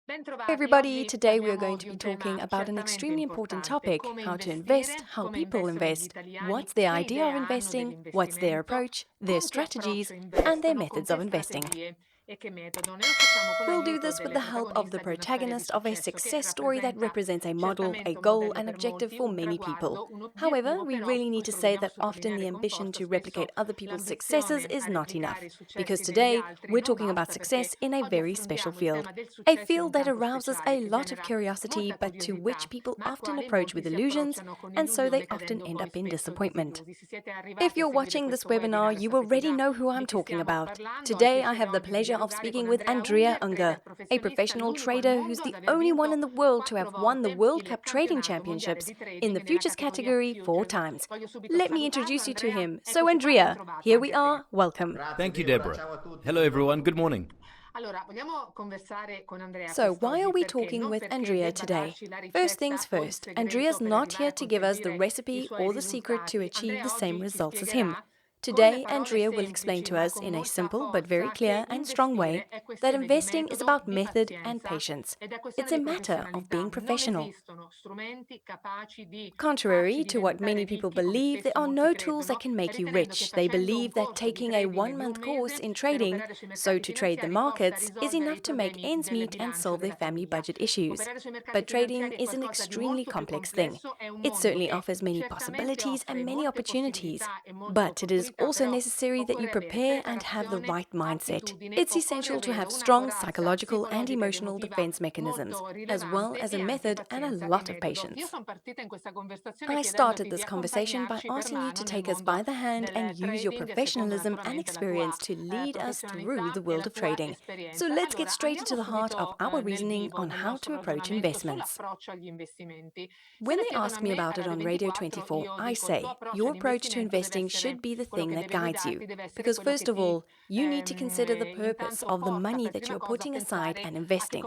Hey everybody, today we are going to be talking about an extremely important topic, how to invest, how people invest, what's their idea of investing, what's their approach, their strategies, and their methods of investing. We'll do this with the help of the protagonist of a success story that represents a model, a goal, and objective for many people. However, we really need to say that often the ambition to replicate other people's successes is not enough, because today we're talking about success in a very special field. A field that arouses a lot of curiosity, but to which people often approach with illusions, and so they often end up in disappointment. If you're watching this webinar, you already know who I'm talking about. Today I have the pleasure of speaking with Andrea Unger, a professional trader who's the only one in the world to have won the World Cup Trading Championships in the futures category 4 times. Let me introduce you to him. So Andrea, here we are. Welcome. Thank you, Deborah. Hello everyone, good morning. So why are we talking with Andrea today? First things first, Andrea's not here to give us the recipe or the secret to achieve the same results as him. Today, Andrea will explain to us in a simple but very clear and strong way that investing is about method and patience. It's a matter of being professional. Contrary to what many people believe, there are no tools that can make you rich. They believe that taking a 1-month course in trading, so to trade the markets, is enough to make ends meet and solve their family budget issues. But trading is an extremely complex thing. It certainly offers many possibilities and many opportunities, but it is also necessary that you prepare and have the right mindset. It's essential to have strong psychological and emotional defense mechanisms, as well as a method and a lot of patience. I started this conversation by asking you to take us by the hand and use your professionalism and experience to lead us through the world of trading. So let's get straight into the heart of our reasoning on how to approach investments. When they ask me about it on Radio 24, I say, your approach to investing should be the thing that guides you. Because first of all, you need to consider the purpose of the money that you're putting aside and investing.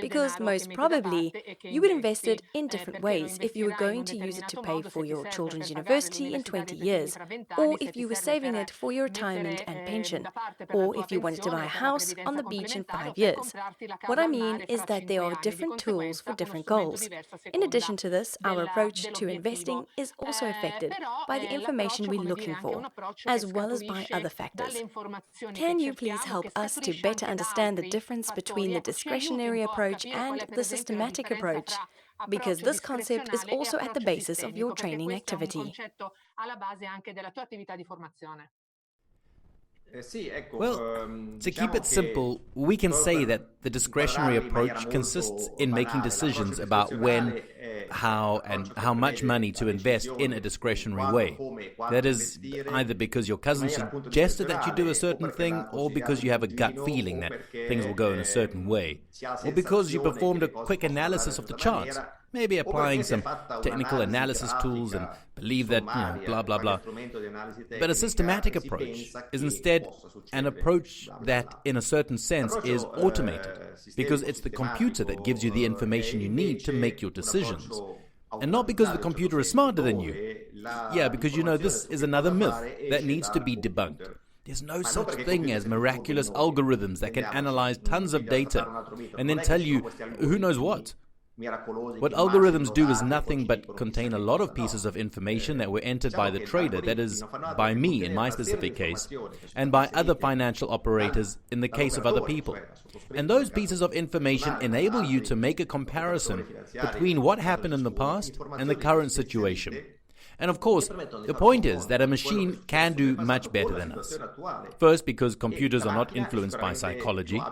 Because most probably, you would invest it in different ways if you were going to use it to pay for your children's university in 20 years, or if you were saving it for your retirement and pension, or if you wanted to buy a house on the beach in 5 years. What I mean is that there are different tools for different goals. In addition to this, our approach to investing is also affected by the information we're looking for, as well as by other factors. Can you please help us to better understand the difference between the discretionary approach and the systematic approach? Because this concept is also at the basis of your training activity. Well, to keep it simple, we can say that the discretionary approach consists in making decisions about when, how, and how much money to invest in a discretionary way. That is, either because your cousin suggested that you do a certain thing, or because you have a gut feeling that things will go in a certain way, or because you performed a quick analysis of the charts, maybe applying some technical analysis tools and believe that, blah, blah, blah. But a systematic approach is instead an approach that, in a certain sense, is automated, because it's the computer that gives you the information you need to make your decisions. And not because the computer is smarter than you. Yeah, because this is another myth that needs to be debunked. There's no such thing as miraculous algorithms that can analyze tons of data and then tell you who knows what. What algorithms do is nothing but contain a lot of pieces of information that were entered by the trader, that is, by me in my specific case, and by other financial operators in the case of other people. And those pieces of information enable you to make a comparison between what happened in the past and the current situation. And of course, the point is that a machine can do much better than us. First, because computers are not influenced by psychology,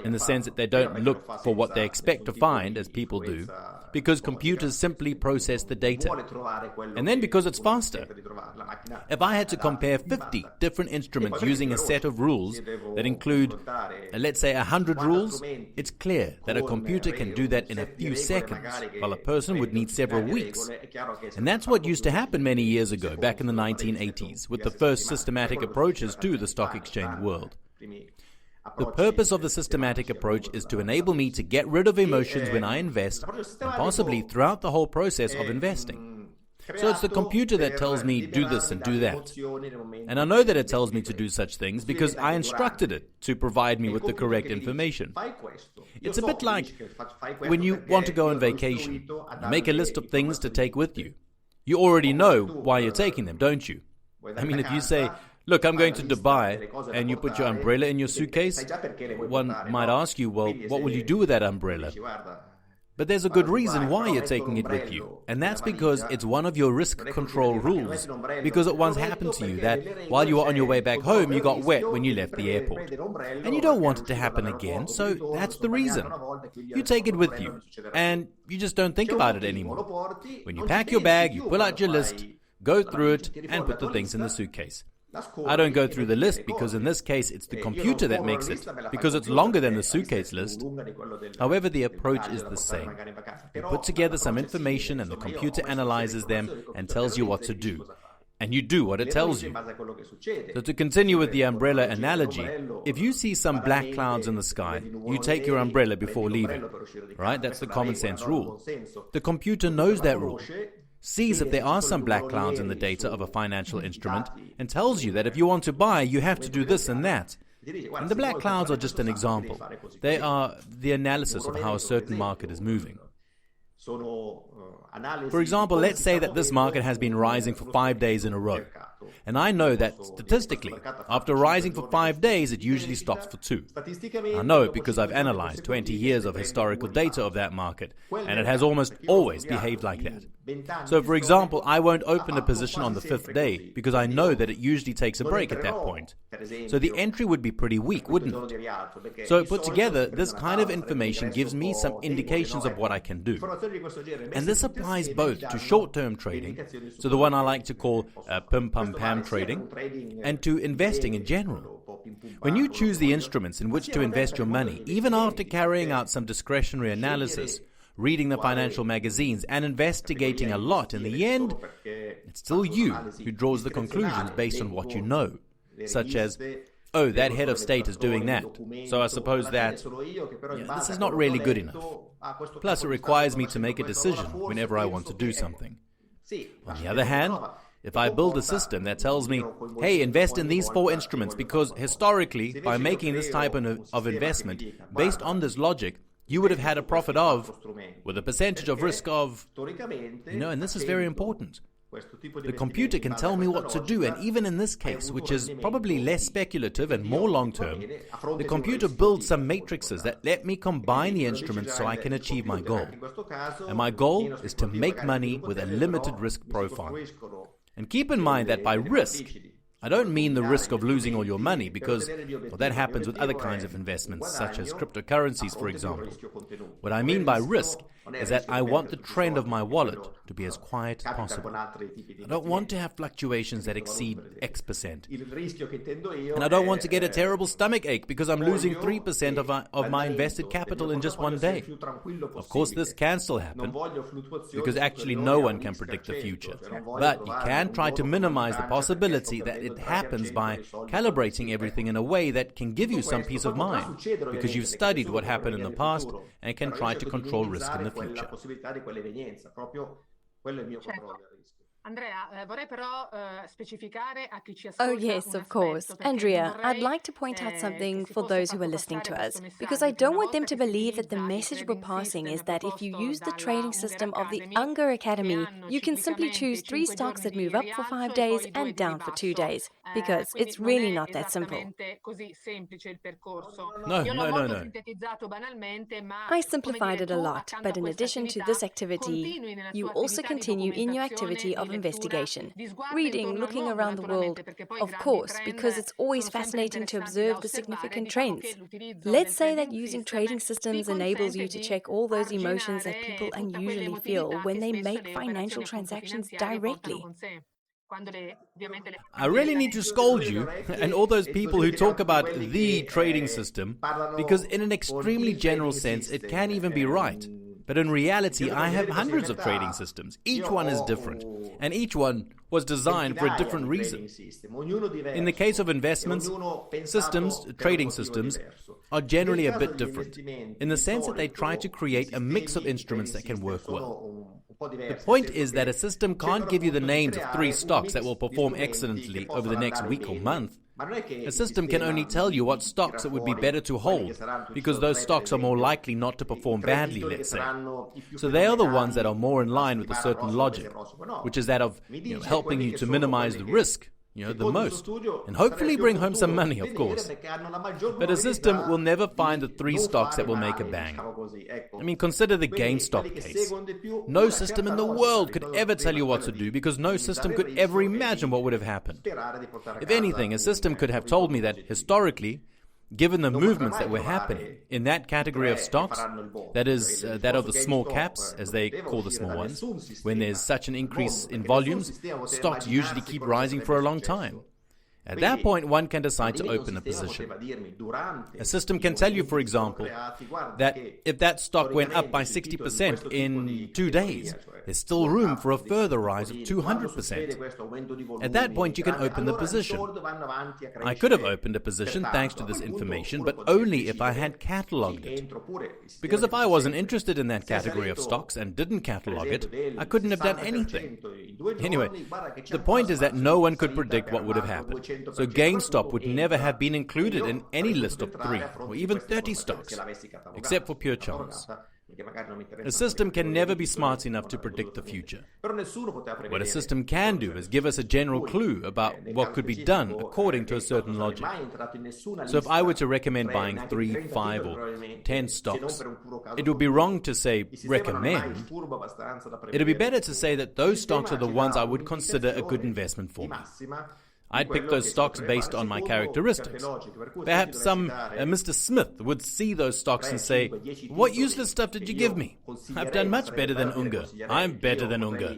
in the sense that they don't look for what they expect to find, as people do, because computers simply process the data. And then because it's faster. If I had to compare 50 different instruments using a set of rules that include, let's say, 100 rules, it's clear that a computer can do that in a few seconds, while a person would need several weeks. And that's what used to happen many years ago, back in the 1980s, with the first systematic approaches to the stock exchange world. The purpose of the systematic approach is to enable me to get rid of emotions when I invest, and possibly throughout the whole process of investing. So it's the computer that tells me do this and do that. And I know that it tells me to do such things because I instructed it to provide me with the correct information. It's a bit like when you want to go on vacation. You make a list of things to take with you. You already know why you're taking them, don't you? I mean, if you say, look, I'm going to Dubai, and you put your umbrella in your suitcase, one might ask you, well, what will you do with that umbrella? But there's a good reason why you're taking it with you, and that's because it's one of your risk control rules, because it once happened to you that while you were on your way back home, you got wet when you left the airport. And you don't want it to happen again, so that's the reason. You take it with you, and you just don't think about it anymore. When you pack your bag, you pull out your list, go through it, and put the things in the suitcase. I don't go through the list because in this case it's the computer that makes it, because it's longer than the suitcase list. However, the approach is the same. You put together some information and the computer analyzes them and tells you what to do. And you do what it tells you. So to continue with the umbrella analogy, if you see some black clouds in the sky, you take your umbrella before leaving. Right? That's the common sense rule. The computer knows that rule, sees if there are some black clouds in the data of a financial instrument, and tells you that if you want to buy, you have to do this and that. And the black clouds are just an example. They are the analysis of how a certain market is moving. For example, let's say that this market has been rising for 5 days in a row. And I know that statistically, after rising for 5 days, it usually stops for 2. I know it because I've analyzed 20 years of historical data of that market, and it has almost always behaved like that. So, for example, I won't open a position on the 5th day because I know that it usually takes a break at that point. So the entry would be pretty weak, wouldn't it? So put together, this kind of information gives me some indications of what I can do. And this applies both to short-term trading, so the one I like to call pim-pam-pam trading, and to investing in general. When you choose the instruments in which to invest your money, even after carrying out some discretionary analysis, reading the financial magazines, and investigating a lot, in the end, it's still you who draws the conclusions based on what you know, such as, oh, that head of state is doing that, so I suppose that this is not really good enough. Plus, it requires me to make a decision whenever I want to do something. On the other hand, if I build a system that tells me, hey, invest in these 4 instruments because historically, by making this type of investment, based on this logic, you would have had a profit of, with a percentage of risk of, and this is very important. The computer can tell me what to do, and even in this case, which is probably less speculative and more long-term, the computer builds some matrices that let me combine the instruments so I can achieve my goal. And my goal is to make money with a limited risk profile. And keep in mind that by risk, I don't mean the risk of losing all your money because that happens with other kinds of investments, such as cryptocurrencies, for example. What I mean by risk is that I want the trend of my wallet to be as quiet as possible. I don't want to have fluctuations that exceed X%. And I don't want to get a terrible stomach ache because I'm losing 3% of my invested capital in just one day. Of course, this can still happen because actually no one can predict the future. But you can try to minimize the possibility that it happens by calibrating everything in a way that can give you some peace of mind because you've studied what happened in the past and can try to control risk in the future. Oh, yes, of course. Andrea, I'd like to point out something for those who are listening to us, because I don't want them to believe that the message we're passing is that if you use the trading system of the Unger Academy, you can simply choose 3 stocks that move up for 5 days and down for 2 days, because it's really not that simple. No. I simplified it a lot, but in addition to this activity, you also continue in your activity of investigation, reading, looking around the world, of course, because it's always fascinating to observe the significant trends. Let's say that using trading systems enables you to check all those emotions that people unusually feel when they make financial transactions directly. I really need to scold you and all those people who talk about the trading system, because in an extremely general sense, it can even be right. But in reality, I have hundreds of trading systems. Each one is different, and each one was designed for a different reason. In the case of investments, trading systems, are generally a bit different, in the sense that they try to create a mix of instruments that can work well. The point is that a system can't give you the names of 3 stocks that will perform excellently over the next week or month. A system can only tell you what stocks it would be better to hold, because those stocks are more likely not to perform badly, let's say. So they are the ones that are more in line with a certain logic, which is that of helping you to minimize the risk, the most, and hopefully bring home some money, of course. But a system will never find the 3 stocks that will make a bang. I mean, consider the GameStop case. No system in the world could ever tell you what to do, because no system could ever imagine what would have happened. If anything, a system could have told me that historically, given the movements that were happening in that category of stocks, that is, that of the small caps, as they call the small ones, when there's such an increase in volumes, stocks usually keep rising for a long time. At that point, one can decide to open a position. A system can tell you, for example, that if that stock went up by 60% in 2 days, there's still room for a further rise of 200%. At that point, you can open the position. I could have opened a position thanks to this information, but only if I had catalogued it. Because if I wasn't interested in that category of stocks and didn't catalog it, I couldn't have done anything. Anyway, the point is that no one could predict what would have happened. So GameStop would never have been included in any list of 3 or even 30 stocks, except for pure chance. A system can never be smart enough to predict the future. What a system can do is give us a general clue about what could be done according to a certain logic. So if I were to recommend buying 3, 5, or 10 stocks, it would be wrong to say recommend. It would be better to say that those stocks are the ones I would consider a good investment for me. I'd pick those stocks based on my characteristics. Perhaps some Mr. Smith would see those stocks and say, "What useless stuff did you give me? I've done much better than Unger. I'm better than Unger."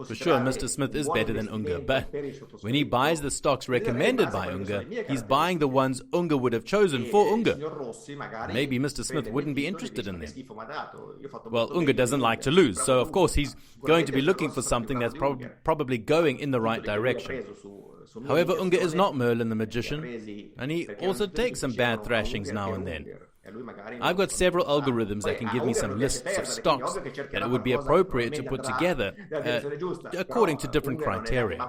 For sure, Mr. Smith is better than Unger, but when he buys the stocks recommended by Unger, he's buying the ones Unger would have chosen for Unger. Maybe Mr. Smith wouldn't be interested in them. Well, Unger doesn't like to lose, so of course he's going to be looking for something that's probably going in the right direction. However, Unger is not Merlin the magician, and he also takes some bad thrashings now and then. I've got several algorithms that can give me some lists of stocks that it would be appropriate to put together according to different criteria.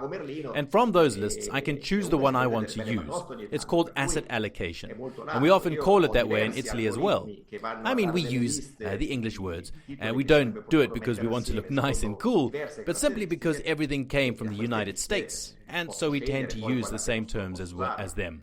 And from those lists, I can choose the one I want to use. It's called asset allocation, and we often call it that way in Italy as well. I mean, we use the English words, and we don't do it because we want to look nice and cool, but simply because everything came from the United States, and so we tend to use the same terms as them.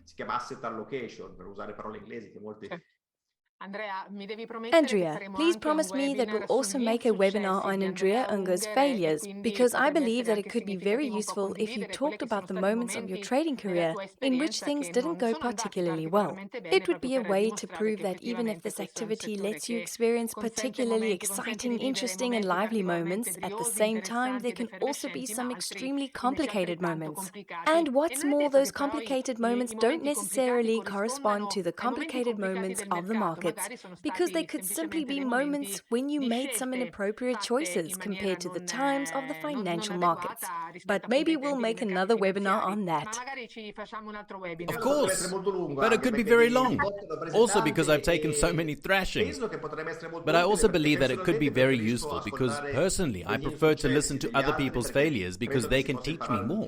Andrea, please promise me that we'll also make a webinar on Andrea Unger's failures, because I believe that it could be very useful if you talked about the moments of your trading career in which things didn't go particularly well. It would be a way to prove that even if this activity lets you experience particularly exciting, interesting and lively moments, at the same time there can also be some extremely complicated moments. And what's more, those complicated moments don't necessarily correspond to the complicated moments of the market, because they could simply be moments when you made some inappropriate choices compared to the times of the financial markets. But maybe we'll make another webinar on that. Of course, but it could be very long. Also because I've taken so many thrashings. But I also believe that it could be very useful because personally I prefer to listen to other people's failures because they can teach me more.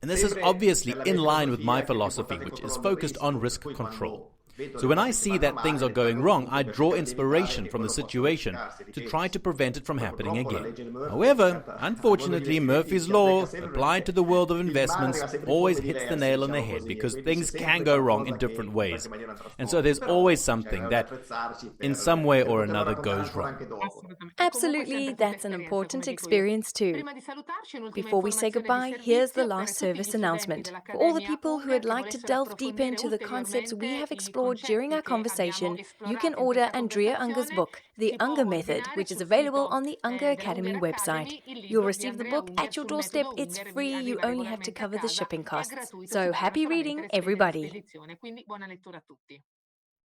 And this is obviously in line with my philosophy, which is focused on risk control. So when I see that things are going wrong, I draw inspiration from the situation to try to prevent it from happening again. However, unfortunately, Murphy's Law, applied to the world of investments, always hits the nail on the head because things can go wrong in different ways. And so there's always something that, in some way or another, goes wrong. Absolutely, that's an important experience too. Before we say goodbye, here's the last service announcement. For all the people who would like to delve deeper into the concepts we have explored during our conversation, you can order Andrea Unger's book, The Unger Method, which is available on the Unger Academy website. You'll receive the book at your doorstep. It's free. You only have to cover the shipping costs. So happy reading, everybody.